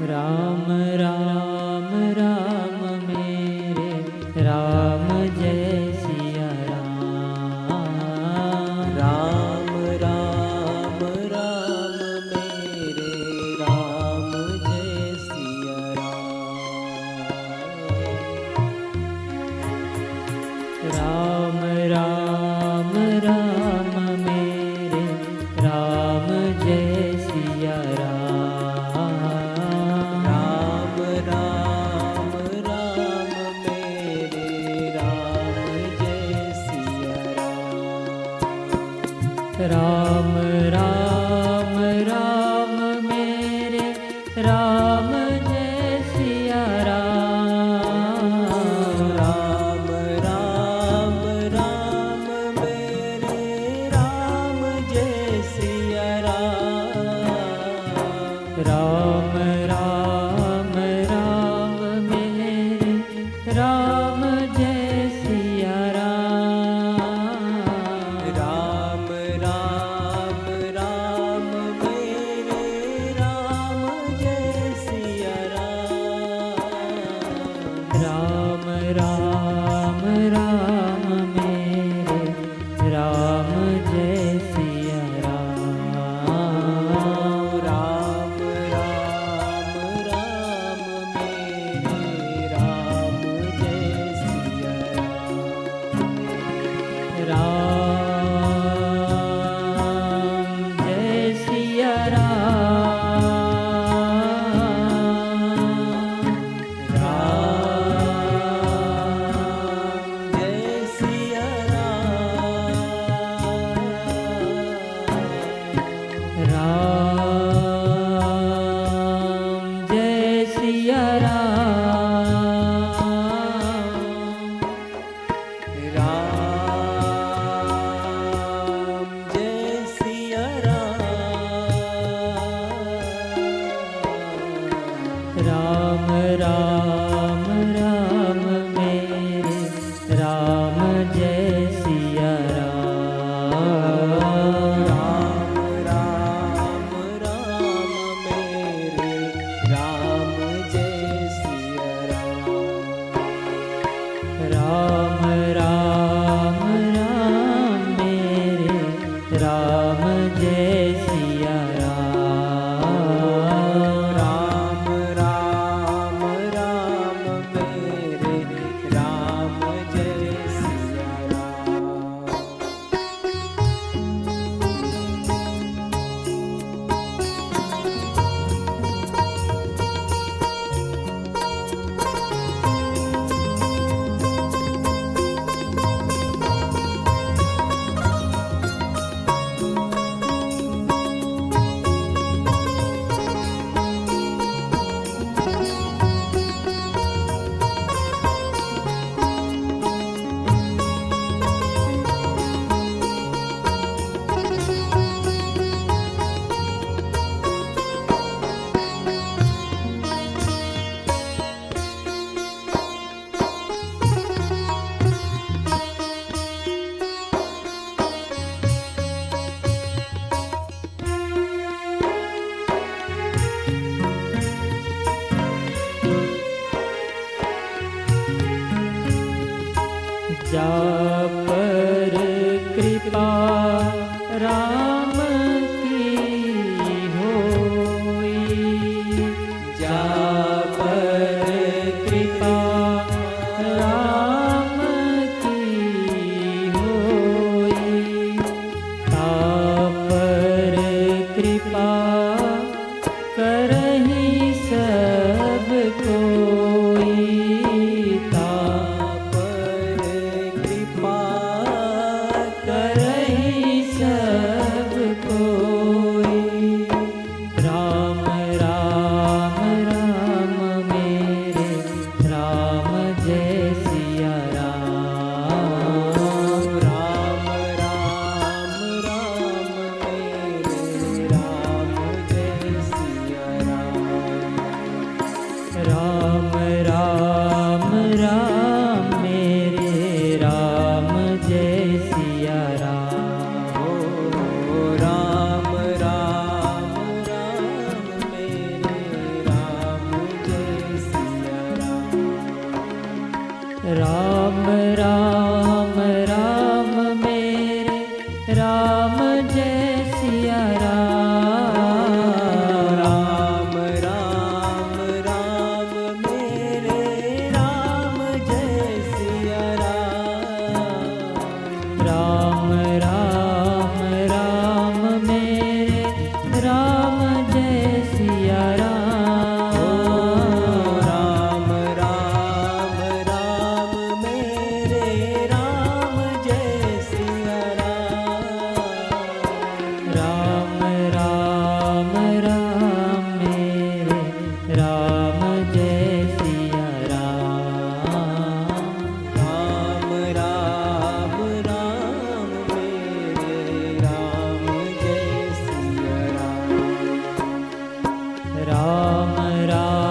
राम राम राम मेरे राम जय सिया राम। राम राम राम मेरे राम जय सिया राम राम राम मेरे राम जय सिया राम। राम राम राम मेरे राम जय सिया राम राम राम मेरे राम जय सिया राम। राम राम राम मेरे राम जय सिया राम राम राम मेरे राम जय सिया राम। राम राम राम मेरे राम जय सिया राम राम राम मेरे राम जय सिया राम। राम राम राम मेरे राम जय सिया राम जय सिया राम। राम जय सिया राम जय सिया राम। राम जय सिया राम राम राम मेरे राम जय सिया राम। राम राम राम मेरे राम जय सिया राम राम राम मेरे राम जय सिया राम। राम राम राम मेरे राम जय सिया जा पर कृपा राम की होई। जा पर कृपा राम की होई। ता पर कृपा करहि सब कोई। ता पर कृपा करहि सब कोई। राम राम राम मेरे राम जय सिया राम। राम राम राम मेरे राम जय सिया राम